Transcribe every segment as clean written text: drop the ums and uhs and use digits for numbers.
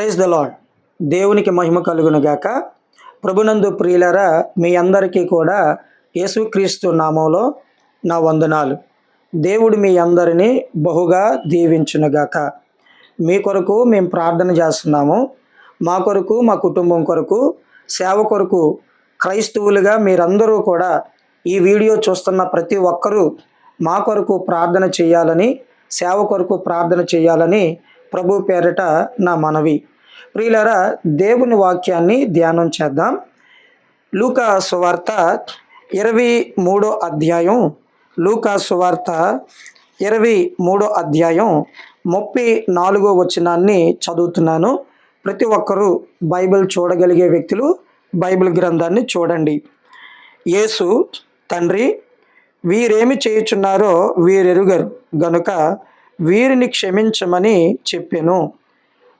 Praise the lord. దేవునికి మహిమ కలుగును గాక. ప్రభునందు ప్రియులారా, మీ అందరికీ కూడా యేసుక్రీస్తు నామంలో నా వందనాలు. దేవుడు మీ అందరినీ బహుగా దీవించునుగాక. మీ కొరకు మేము ప్రార్థన చేస్తున్నాము. మా కొరకు, మా కుటుంబం కొరకు, సేవ కొరకు క్రైస్తవులుగా మీరందరూ కూడా ఈ వీడియో చూస్తున్న ప్రతి ఒక్కరూ మా కొరకు ప్రార్థన చేయాలని, సేవ కొరకు ప్రార్థన చేయాలని ప్రభు పేరిట నా మనవి. ప్రియులారా, దేవుని వాక్యాన్ని ధ్యానం చేద్దాం. లూకా సువార్త 23వ అధ్యాయం, లూకా సువార్త 23వ అధ్యాయం 34వ వచనాన్ని చదువుతున్నాను. ప్రతి ఒక్కరూ బైబిల్ చూడగలిగే వ్యక్తులు బైబిల్ గ్రంథాన్ని చూడండి. యేసు, తండ్రి, వీరేమి చేయుచున్నారో వీరెరుగరు గనుక వీరిని క్షమించమని చెప్పెను.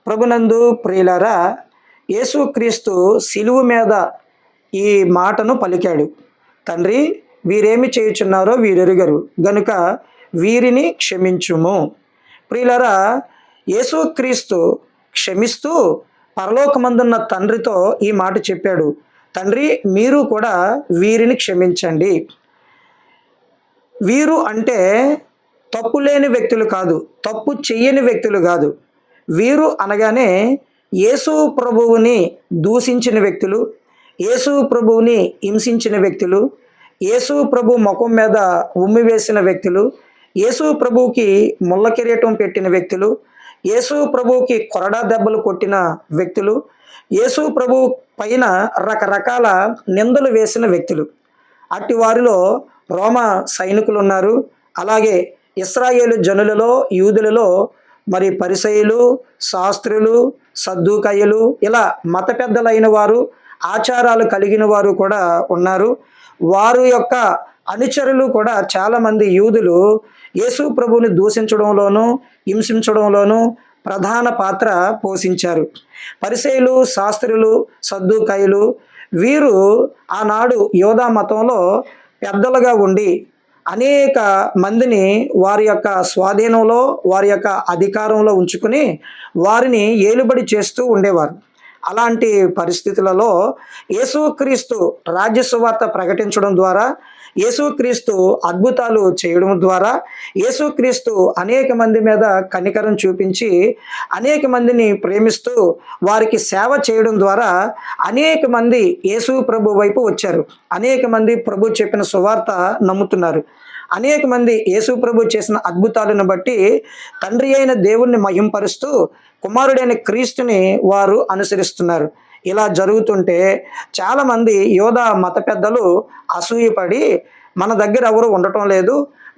ప్రభునందు ప్రియులారా, యేసుక్రీస్తు శిలువ మీద ఈ మాటను పలికాడు. తండ్రి, వీరేమి చేయుచున్నారో వీరెరుగరు గనుక వీరిని క్షమించుము. ప్రియులారా, యేసుక్రీస్తు క్షమిస్తూ పరలోకమందున్న తండ్రితో ఈ మాట చెప్పాడు. తండ్రి, మీరు కూడా వీరిని క్షమించండి. వీరు అంటే తప్పు లేని వ్యక్తులు కాదు, తప్పు చెయ్యని వ్యక్తులు కాదు. వీరు అనగానే యేసు ప్రభువుని దూషించిన వ్యక్తులు, యేసు ప్రభువుని హింసించిన వ్యక్తులు, యేసు ప్రభు ముఖం మీద ఉమ్మి వేసిన వ్యక్తులు, యేసు ప్రభువుకి ముళ్ళ కిరీటం పెట్టిన వ్యక్తులు, యేసు ప్రభువుకి కొరడా దెబ్బలు కొట్టిన వ్యక్తులు, యేసు ప్రభు పైన రకరకాల నిందలు వేసిన వ్యక్తులు. అట్టి వారిలో రోమా సైనికులు ఉన్నారు. అలాగే ఇశ్రాయేలు జనులలో, యూదులలో మరి పరిసయ్యులు, శాస్త్రులు, సద్దూకయ్యులు, ఇలా మత పెద్దలైన వారు, ఆచారాలు కలిగిన వారు కూడా ఉన్నారు. వారు యొక్క అనుచరులు కూడా చాలామంది యూదులు యేసు ప్రభువుని దూషించడంలోనూ హింసించడంలోనూ ప్రధాన పాత్ర పోషించారు. పరిసయ్యులు, శాస్త్రులు, సద్దూకయ్యులు వీరు ఆనాడు యూదా మతంలో పెద్దలుగా ఉండి అనేక మందిని వారి యొక్క స్వాధీనంలో, వారి యొక్క అధికారంలో ఉంచుకుని వారిని ఏలుబడి చేస్తూ ఉండేవారు. అలాంటి పరిస్థితులలో యేసుక్రీస్తు రాజ్య సువార్త ప్రకటించడం ద్వారా, యేసుక్రీస్తు అద్భుతాలు చేయడం ద్వారా, యేసుక్రీస్తు అనేక మంది మీద కనికరం చూపించి అనేక మందిని ప్రేమిస్తూ వారికి సేవ చేయడం ద్వారా అనేక మంది యేసు ప్రభు వైపు వచ్చారు. అనేక మంది ప్రభు చెప్పిన సువార్త నమ్ముతున్నారు. అనేక మంది యేసు ప్రభు చేసిన అద్భుతాలను బట్టి తండ్రి అయిన దేవుణ్ణి మహింపరుస్తూ కుమారుడైన క్రీస్తుని వారు అనుసరిస్తున్నారు. ఇలా జరుగుతుంటే చాలామంది యోధా మత పెద్దలు అసూయపడి మన దగ్గర ఎవరు ఉండటం లేదు,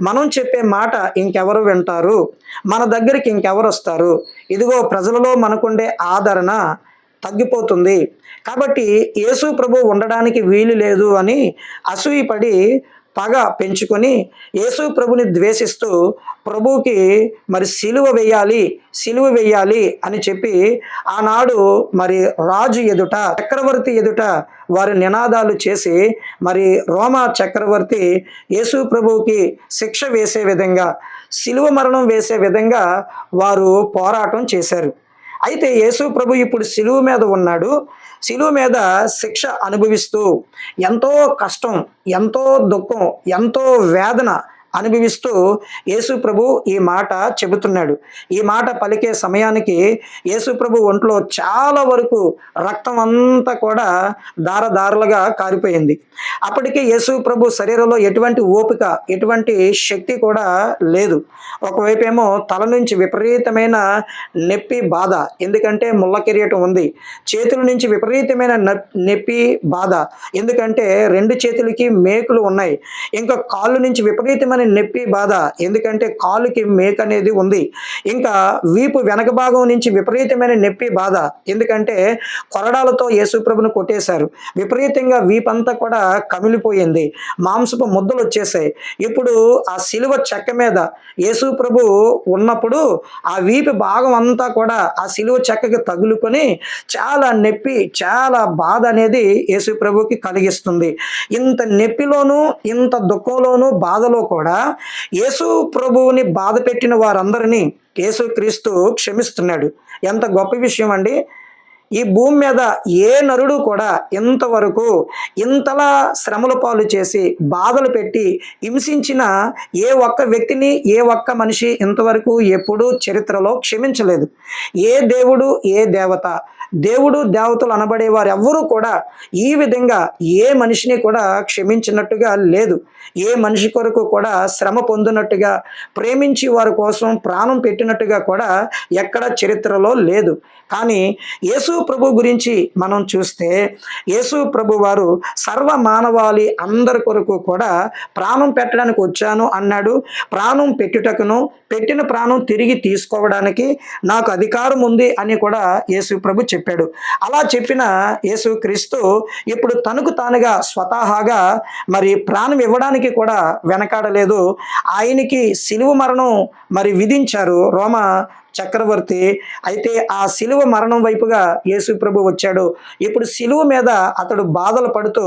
మనం చెప్పే మాట ఇంకెవరు వింటారు, మన దగ్గరికి ఇంకెవరు వస్తారు, ఇదిగో ప్రజలలో మనకుండే ఆదరణ తగ్గిపోతుంది, కాబట్టి యేసు ప్రభు ఉండడానికి వీలు లేదు అని అసూయపడి పగ పెంచుకొని యేసు ప్రభుని ద్వేషిస్తూ ప్రభువుకి మరి సిలువ వేయాలి అని చెప్పి ఆనాడు మరి రాజు ఎదుట, చక్రవర్తి ఎదుట వారి నినాదాలు చేసి మరి రోమా చక్రవర్తి యేసు ప్రభువుకి శిక్ష వేసే విధంగా, సిలువ మరణం వేసే విధంగా వారు పోరాటం చేశారు. అయితే యేసు ప్రభు ఇప్పుడు సిలువ మీద ఉన్నాడు. సిలువ మీద శిక్ష అనుభవిస్తూ ఎంతో కష్టం, ఎంతో దుఃఖం, ఎంతో వేదన అనుభవిస్తూ యేసు ప్రభు ఈ మాట చెబుతున్నాడు. ఈ మాట పలికే సమయానికి యేసు ప్రభు ఒంట్లో చాలా వరకు రక్తం అంతా కూడా దారదారులుగా కారిపోయింది. అప్పటికే యేసు ప్రభు శరీరంలో ఎటువంటి ఓపిక, ఎటువంటి శక్తి కూడా లేదు. ఒకవైపు ఏమో తల నుంచి విపరీతమైన నొప్పి బాధ, ఎందుకంటే ముళ్ళ కిరీటం ఉంది. చేతుల నుంచి విపరీతమైన నొప్పి బాధ, ఎందుకంటే రెండు చేతులకి మేకులు ఉన్నాయి. ఇంకా కాళ్ళు నుంచి విపరీతమైన నొప్పి బాధ, ఎందుకంటే కాలుకి మేక అనేది ఉంది. ఇంకా వీపు వెనక భాగం నుంచి విపరీతమైన నొప్పి బాధ, ఎందుకంటే కొరడాలతో యేసు ప్రభుని కొట్టేశారు. విపరీతంగా వీపంతా కూడా కమిలిపోయింది, మాంసపు ముద్దలు వచ్చేసాయి. ఇప్పుడు ఆ సిలువ చెక్క మీద యేసు ప్రభు ఉన్నప్పుడు ఆ వీపు భాగం అంతా కూడా ఆ సిలువ చెక్కకి తగులుకొని చాలా నొప్పి, చాలా బాధ అనేది యేసు ప్రభుకి కలిగిస్తుంది. ఇంత నొప్పిలోనూ, ఇంత దుఃఖంలోనూ, బాధలో కూడా యేసు ప్రభువుని బాధ పెట్టిన వారందరినీ యేసుక్రీస్తు క్షమిస్తున్నాడు. ఎంత గొప్ప విషయం అండి. ఈ భూమి మీద ఏ నరుడు కూడా ఇంతవరకు ఇంతలా శ్రమల పాలు చేసి బాధలు పెట్టి హింసించిన ఏ ఒక్క వ్యక్తిని, ఏ ఒక్క మనిషి ఇంతవరకు ఎప్పుడూ చరిత్రలో క్షమించలేదు. ఏ దేవుడు, ఏ దేవత, దేవుడు దేవతలు అనబడే వారు ఎవ్వరూ కూడా ఈ విధంగా ఏ మనిషిని కూడా క్షమించినట్టుగా లేదు. ఏ మనిషి కొరకు కూడా శ్రమ పొందినట్టుగా, ప్రేమించి వారి కోసం ప్రాణం పెట్టినట్టుగా కూడా ఎక్కడ చరిత్రలో లేదు. కానీ యేసు ప్రభు గురించి మనం చూస్తే, యేసు ప్రభు వారు సర్వ మానవాళి అందరి కొరకు కూడా ప్రాణం పెట్టడానికి వచ్చాను అన్నాడు. ప్రాణం పెట్టుటకును, పెట్టిన ప్రాణం తిరిగి తీసుకోవడానికి నాకు అధికారం ఉంది అని కూడా యేసు ప్రభు చెప్పాడు. అలా చెప్పిన యేసుక్రీస్తు ఇప్పుడు తనకు తానుగా స్వతహాగా మరి ప్రాణం ఇవ్వడానికి కూడా వెనకాడలేదు. ఆయనకి సిలువ మరణం మరి విధించారు రోమా చక్రవర్తి. అయితే ఆ సిలువ మరణం వైపుగా యేసు ప్రభు వచ్చాడు. ఇప్పుడు సిలువ మీద అతడు బాధలు పడుతూ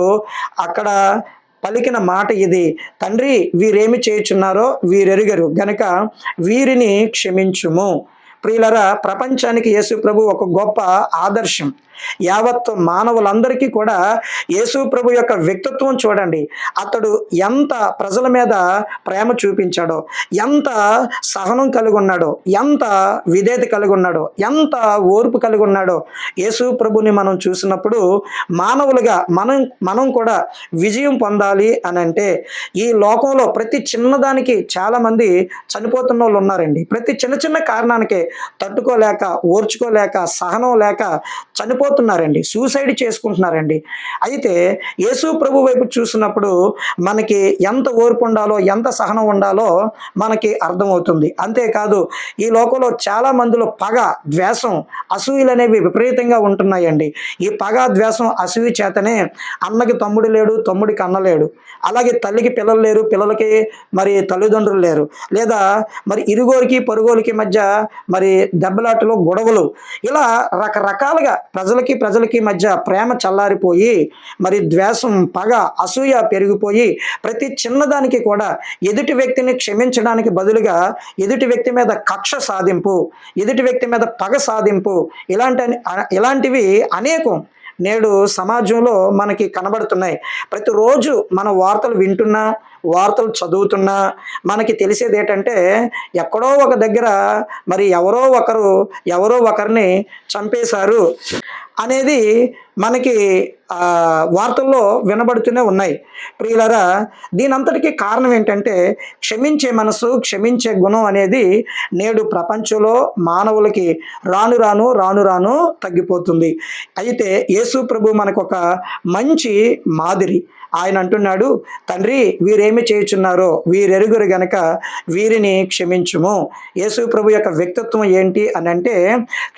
అక్కడ పలికిన మాట ఇది: తండ్రి, వీరేమి చేయుచున్నారో వీరెరుగరు గనుక వీరిని క్షమించుము. ప్రియులరా, ప్రపంచానికి యేసు ప్రభు ఒక గొప్ప ఆదర్శం. యావత్ మానవులందరికీ కూడా యేసు ప్రభు యొక్క వ్యక్తిత్వం చూడండి. అతడు ఎంత ప్రజల మీద ప్రేమ చూపించాడో, ఎంత సహనం కలిగి ఉన్నాడో, ఎంత విధేయత కలిగి ఉన్నాడో, ఎంత ఓర్పు కలిగి ఉన్నాడో. యేసు ప్రభుని మనం చూసినప్పుడు మానవులుగా మనం కూడా విజయం పొందాలి అని అంటే, ఈ లోకంలో ప్రతి చిన్నదానికి చాలామంది చనిపోతున్న వాళ్ళు ఉన్నారండి. ప్రతి చిన్న చిన్న కారణానికే తట్టుకోలేక, ఓర్చుకోలేక, సహనం లేక చనిపోతున్నారండి, సూసైడ్ చేసుకుంటున్నారండి. అయితే యేసు ప్రభు వైపు చూసినప్పుడు మనకి ఎంత ఓర్పు ఉండాలో, ఎంత సహనం ఉండాలో మనకి అర్థమవుతుంది. అంతేకాదు, ఈ లోకంలో చాలా మందిలో పగ, ద్వేషం, అసూయలు అనేవి విపరీతంగా ఉంటున్నాయండి. ఈ పగ, ద్వేషం, అసూయ చేతనే అన్నకి తమ్ముడు లేడు, తమ్ముడికి అన్న లేడు. అలాగే తల్లికి పిల్లలు లేరు, పిల్లలకి మరి తల్లిదండ్రులు లేరు. లేదా మరి ఇరుగోరికి పొరుగోరికి మధ్య మరి దెబ్బలాటలు, గొడవలు, ఇలా రకరకాలుగా ప్రజలకి మధ్య ప్రేమ చల్లారిపోయి మరి ద్వేషం, పగ, అసూయ పెరిగిపోయి ప్రతి చిన్నదానికి కూడా ఎదుటి వ్యక్తిని క్షమించడానికి బదులుగా ఎదుటి వ్యక్తి మీద కక్ష సాధింపు, ఎదుటి వ్యక్తి మీద పగ సాధింపు, ఇలాంటివి అనేకం నేడు సమాజంలో మనకి కనబడుతున్నాయి. ప్రతిరోజు మన వార్తలు వింటున్నా, వార్తలు చదువుతున్నా మనకి తెలిసేది ఏంటంటే, ఎక్కడో ఒక దగ్గర మరి ఎవరో ఒకరిని చంపేశారు అనేది మనకి వార్తల్లో వినబడుతూనే ఉన్నాయి. ప్రియులారా, దీనంతటికీ కారణం ఏంటంటే, క్షమించే మనసు, క్షమించే గుణం అనేది నేడు ప్రపంచంలో మానవులకి రాను రాను తగ్గిపోతుంది. అయితే యేసు ప్రభు మనకు ఒక మంచి మాదిరి. ఆయన అంటున్నాడు, తండ్రి, వీరేమి చేయుచున్నారో వీరెరుగురు గనక వీరిని క్షమించుము. యేసు ప్రభు యొక్క వ్యక్తిత్వం ఏంటి అని అంటే,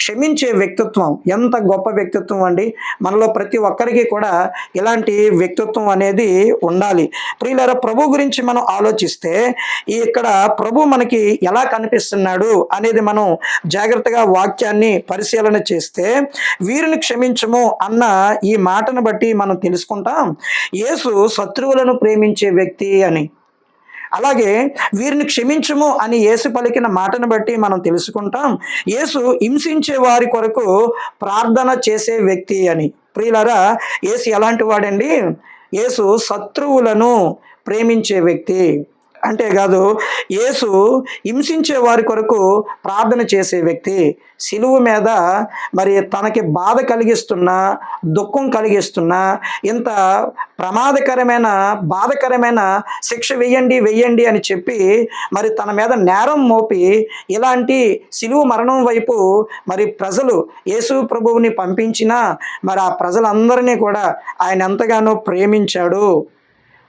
క్షమించే వ్యక్తిత్వం. ఎంత గొప్ప వ్యక్తిత్వం అండి. మనలో ప్రతి ఒక్కరికి కూడా ఇలాంటి వ్యక్తిత్వం అనేది ఉండాలి. ప్రియులారా, ప్రభు గురించి మనం ఆలోచిస్తే ఇక్కడ ప్రభు మనకి ఎలా కనిపిస్తున్నాడు అనేది మనం జాగ్రత్తగా వాక్యాన్ని పరిశీలన చేస్తే, వీరిని క్షమించము అన్న ఈ మాటను బట్టి మనం తెలుసుకుంటాం యేసు శత్రువులను ప్రేమించే వ్యక్తి అని. అలాగే వీరిని క్షమించుము అని యేసు పలికిన మాటను బట్టి మనం తెలుసుకుంటాం యేసు హింసించే వారి కొరకు ప్రార్థన చేసే వ్యక్తి అని. ప్రియులారా, యేసు ఎలాంటి వాడండి? యేసు శత్రువులను ప్రేమించే వ్యక్తి. అంతేకాదు, యేసు హింసించే వారి కొరకు ప్రార్థన చేసే వ్యక్తి. సిలువ మీద మరి తనకి బాధ కలిగిస్తున్నా, దుఃఖం కలిగిస్తున్నా, ఇంత బాధకరమైన శిక్ష వెయ్యండి అని చెప్పి మరి తన మీద నేరం మోపి ఇలాంటి సిలువ మరణం వైపు మరి ప్రజలు యేసు ప్రభువుని పంపించినా మరి ఆ ప్రజలందరినీ కూడా ఆయన ఎంతగానో ప్రేమించాడు.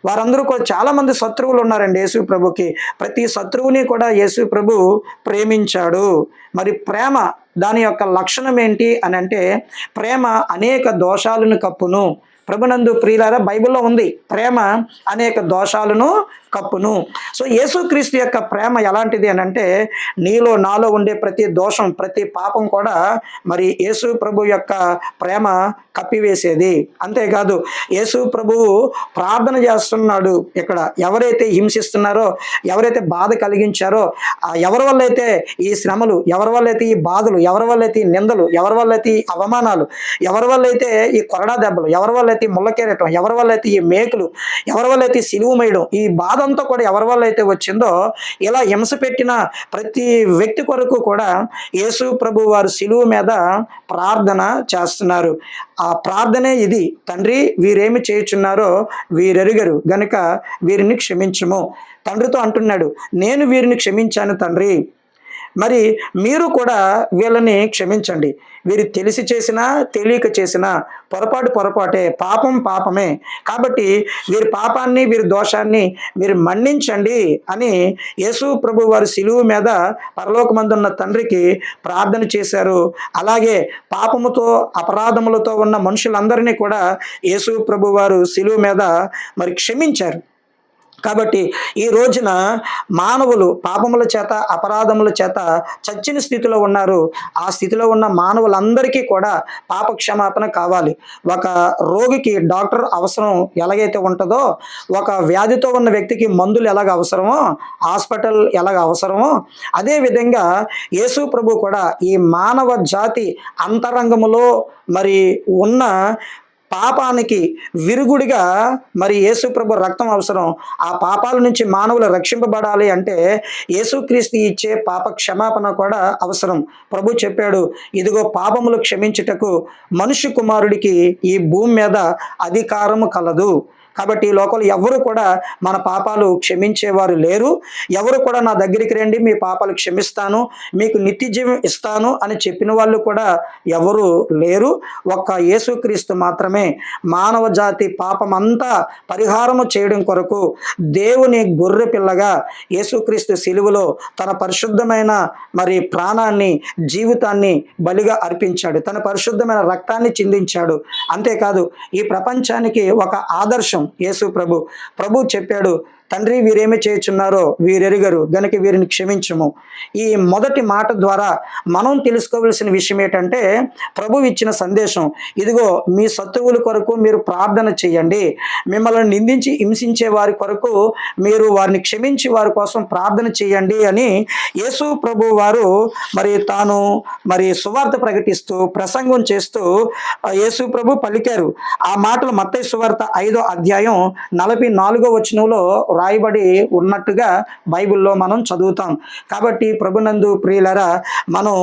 వారందరూ కూడా చాలామంది శత్రువులు ఉన్నారండి యేసు ప్రభుకి. ప్రతి శత్రువుని కూడా యేసు ప్రభు ప్రేమించాడు. మరి ప్రేమ దాని యొక్క లక్షణం ఏంటి అని అంటే, ప్రేమ అనేక దోషాలను కప్పును, ప్రభునందు ప్రియులారా, బైబిల్లో ఉంది, ప్రేమ అనేక దోషాలను కప్పును. సో యేసుక్రీస్తు యొక్క ప్రేమ ఎలాంటిది అని అంటే, నీలో నాలో ఉండే ప్రతి దోషం, ప్రతి పాపం కూడా మరి యేసు ప్రభు యొక్క ప్రేమ కప్పివేసేది. అంతేకాదు యేసు ప్రభువు ప్రార్థన చేస్తున్నాడు. ఇక్కడ ఎవరైతే హింసిస్తున్నారో, ఎవరైతే బాధ కలిగించారో, ఎవరి వల్ల అయితే ఈ శ్రమలు, ఎవరి వల్ల అయితే ఈ బాధలు, ఎవరి వల్ల అయితే ఈ నిందలు, ఎవరి వల్ల అయితే ఈ అవమానాలు, ఎవరి వల్ల అయితే ఈ కొరడా దెబ్బలు, ఎవరి వల్ల అయితే ఈ ముళ్ళకేరటం, ఎవరి వల్ల అయితే ఈ మేకులు, ఎవరి వల్ల అయితే సిలువు మేయడం, ఈ బాధ అంతా కూడా ఎవరి వల్ల అయితే వచ్చిందో, ఇలా హింస పెట్టిన ప్రతి వ్యక్తి కొరకు కూడా యేసు ప్రభు వారు సిలువు మీద ప్రార్థన చేస్తున్నారు. ఆ ప్రార్థనే ఇది, తండ్రి వీరేమి చేయుచున్నారో వీరెరుగరు గనుక వీరిని క్షమించుము. తండ్రితో అంటున్నాడు, నేను వీరిని క్షమించాను తండ్రి, మరి మీరు కూడా వీళ్ళని క్షమించండి. వీరు తెలిసి చేసినా తెలియక చేసినా పొరపాటే, పాపం పాపమే. కాబట్టి వీరి పాపాన్ని, వీరి దోషాన్ని మీరు మన్నించండి అని యేసు ప్రభు వారు సిలువు మీద పరలోకమందున్న తండ్రికి ప్రార్థన చేశారు. అలాగే పాపముతో అపరాధములతో ఉన్న మనుషులందరినీ కూడా యేసు ప్రభు వారు సిలువు మీద మరి క్షమించారు. కాబట్టి ఈ రోజున మానవులు పాపముల చేత, అపరాధముల చేత చచ్చిన స్థితిలో ఉన్నారు. ఆ స్థితిలో ఉన్న మానవులందరికీ కూడా పాప క్షమాపణ కావాలి. ఒక రోగికి డాక్టర్ అవసరం ఎలాగైతే ఉంటుందో, ఒక వ్యాధితో ఉన్న వ్యక్తికి మందులు ఎలాగ అవసరమో, హాస్పిటల్ ఎలాగ అవసరమో, అదేవిధంగా యేసు ప్రభు కూడా ఈ మానవ జాతి అంతరంగములో మరి ఉన్న పాపానికి విరుగుడిగా మరి యేసుప్రభు రక్తం అవసరం. ఆ పాపాల నుంచి మానవులు రక్షింపబడాలి అంటే యేసుక్రీస్తు ఇచ్చే పాప క్షమాపణ కూడా అవసరం. ప్రభు చెప్పాడు, ఇదిగో పాపములు క్షమించుటకు మనుష్య కుమారుడికి ఈ భూమి మీద అధికారము కలదు. కాబట్టి ఈ లోకంలో ఎవరు కూడా మన పాపాలు క్షమించేవారు లేరు. ఎవరు కూడా నా దగ్గరికి రండి, మీ పాపాలు క్షమిస్తాను, మీకు నిత్య జీవం ఇస్తాను అని చెప్పిన వాళ్ళు కూడా ఎవరు లేరు. ఒక్క యేసుక్రీస్తు మాత్రమే మానవ జాతి పాపమంతా పరిహారము చేయడం కొరకు దేవుని గొర్రె పిల్లగా యేసుక్రీస్తు సిలువలో తన పరిశుద్ధమైన మరి ప్రాణాన్ని, జీవితాన్ని బలిగా అర్పించాడు. తన పరిశుద్ధమైన రక్తాన్ని చిందించాడు. అంతేకాదు ఈ ప్రపంచానికి ఒక ఆదర్శం యేసు ప్రభు చెప్పాడు, తండ్రి వీరేమి చేయుచున్నారో వీరెరుగరు గనుక వీరిని క్షమించుము. ఈ మొదటి మాట ద్వారా మనం తెలుసుకోవలసిన విషయం ఏంటంటే, ప్రభు ఇచ్చిన సందేశం, ఇదిగో మీ శత్రువుల కొరకు మీరు ప్రార్థన చేయండి, మిమ్మల్ని నిందించి హింసించే వారి కొరకు మీరు వారిని క్షమించి వారి కోసం ప్రార్థన చేయండి అని యేసు ప్రభు వారు మరి తాను మరి సువార్త ప్రకటిస్తూ ప్రసంగం చేస్తూ యేసు ప్రభు పలికారు. ఆ మాటలు మత్తయి సువార్త 5వ అధ్యాయం 44వ వచనంలో రాయబడి ఉన్నట్టుగా బైబిల్లో మనం చదువుతాం. కాబట్టి ప్రభునందు ప్రియులరా, మనం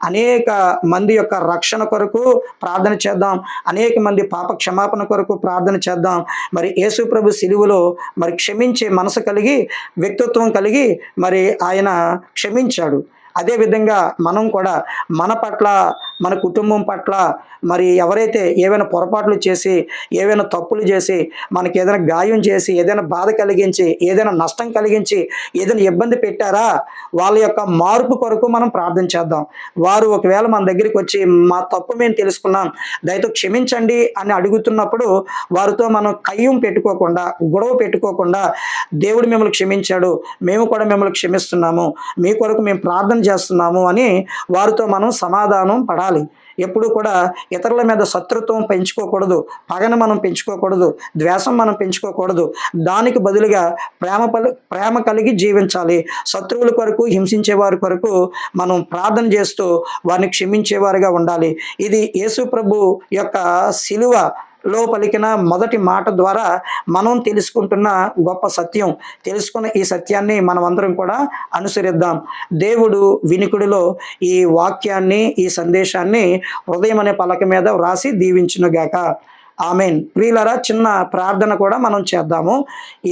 అనేక మంది యొక్క రక్షణ కొరకు ప్రార్థన చేద్దాం, అనేక మంది పాప క్షమాపణ కొరకు ప్రార్థన చేద్దాం. మరి యేసు ప్రభు సిలువలో మరి క్షమించే మనసు కలిగి, వ్యక్తిత్వం కలిగి మరి ఆయన క్షమించాడు. అదేవిధంగా మనం కూడా మన పట్ల, మన కుటుంబం పట్ల మరి ఎవరైతే ఏవైనా పొరపాట్లు చేసి, ఏవైనా తప్పులు చేసి, మనకి ఏదైనా గాయం చేసి, ఏదైనా బాధ కలిగించి, ఏదైనా నష్టం కలిగించి, ఏదైనా ఇబ్బంది పెట్టారా, వాళ్ళ యొక్క మార్పు కొరకు మనం ప్రార్థన చేద్దాం. వారు ఒకవేళ మన దగ్గరికి వచ్చి మా తప్పు మేము తెలుసుకున్నాం, దయతో క్షమించండి అని అడుగుతున్నప్పుడు వారితో మనం కయ్యం పెట్టుకోకుండా, గొడవ పెట్టుకోకుండా, దేవుడు మిమ్మల్ని క్షమించాడు, మేము కూడా మిమ్మల్ని క్షమిస్తున్నాము, మీ కొరకు మేము ప్రార్థన చేస్తున్నాము అని వారితో మనం సమాధానం పడాలి. ఎప్పుడు కూడా ఇతరుల మీద శత్రుత్వం పెంచుకోకూడదు, పగను మనం పెంచుకోకూడదు, ద్వేషం మనం పెంచుకోకూడదు. దానికి బదులుగా ప్రేమ కలిగి జీవించాలి. శత్రువుల కొరకు, హింసించే వారి కొరకు మనం ప్రార్థన చేస్తూ వారిని క్షమించేవారుగా ఉండాలి. ఇది యేసు ప్రభు యొక్క సిలువలో పలికిన మొదటి మాట ద్వారా మనం తెలుసుకుంటున్న గొప్ప సత్యం. తెలుసుకున్న ఈ సత్యాన్ని మనం అందరం కూడా అనుసరిద్దాం. దేవుడు వినికుడిలో ఈ వాక్యాన్ని, ఈ సందేశాన్ని హృదయం అనే పలక మీద వ్రాసి దీవించునుగాక. ఆమెన్. ప్రియులారా, చిన్న ప్రార్థన కూడా మనం చేద్దాము.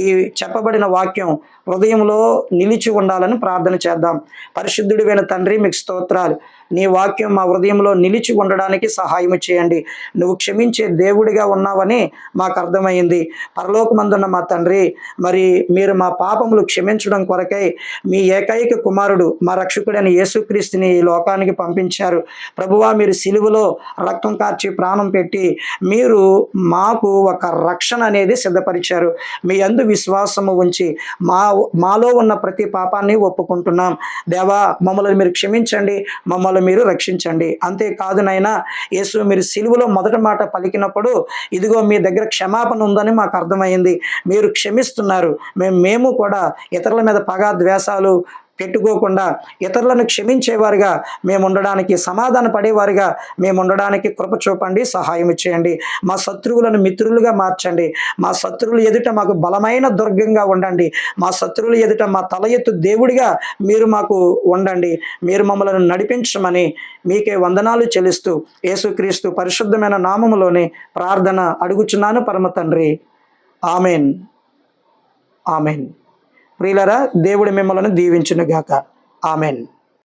ఈ చెప్పబడిన వాక్యం హృదయంలో నిలిచి ఉండాలని ప్రార్థన చేద్దాం. పరిశుద్ధుడివైన తండ్రి, మీకు స్తోత్రాలు. నీ వాక్యం మా హృదయంలో నిలిచి ఉండడానికి సహాయం చేయండి. నువ్వు క్షమించే దేవుడిగా ఉన్నావని మాకు అర్థమైంది. పరలోకమందున్న మా తండ్రి, మరి మీరు మా పాపములు క్షమించడం కొరకై మీ ఏకైక కుమారుడు, మా రక్షకుడైన యేసుక్రీస్తుని ఈ లోకానికి పంపించారు. ప్రభువా, మీరు సిలువలో రక్తం కార్చి ప్రాణం పెట్టి మీరు మాకు ఒక రక్షణ అనేది సిద్ధపరిచారు. మీ యందు విశ్వాసము ఉంచి మాలో ఉన్న ప్రతి పాపాన్ని ఒప్పుకుంటున్నాం. దేవా, మమ్మల్ని మీరు క్షమించండి, మమ్మల్ని మీరు రక్షించండి. అంతేకాదు నాయనా, యేసు మీరు సిలువలో మొదటి మాట పలికినప్పుడు ఇదిగో మీ దగ్గర క్షమాపణ ఉందని మాకు అర్థమైంది. మీరు క్షమిస్తున్నారు. మేము కూడా ఇతరుల మీద పగ ద్వేషాలు పెట్టుకోకుండా ఇతరులను క్షమించేవారుగా మేము ఉండడానికి, సమాధాన పడేవారుగా మేము ఉండడానికి కృప చూపండి, సహాయం చేయండి. మా శత్రువులను మిత్రులుగా మార్చండి. మా శత్రువులు ఎదుట మాకు బలమైన దుర్గంగా ఉండండి. మా శత్రువులు ఎదుట మా తల ఎత్తు దేవుడిగా మీరు మాకు ఉండండి. మీరు మమ్మల్ని నడిపించమని మీకే వందనాలు చెల్లిస్తూ యేసుక్రీస్తు పరిశుద్ధమైన నామములోని ప్రార్థన అడుగుచున్నాను పరమ తండ్రి. ఆమెన్. ఆమెన్. ప్రియులారా, దేవుడు మిమ్మల్ని దీవించునుగాక. ఆమెన్.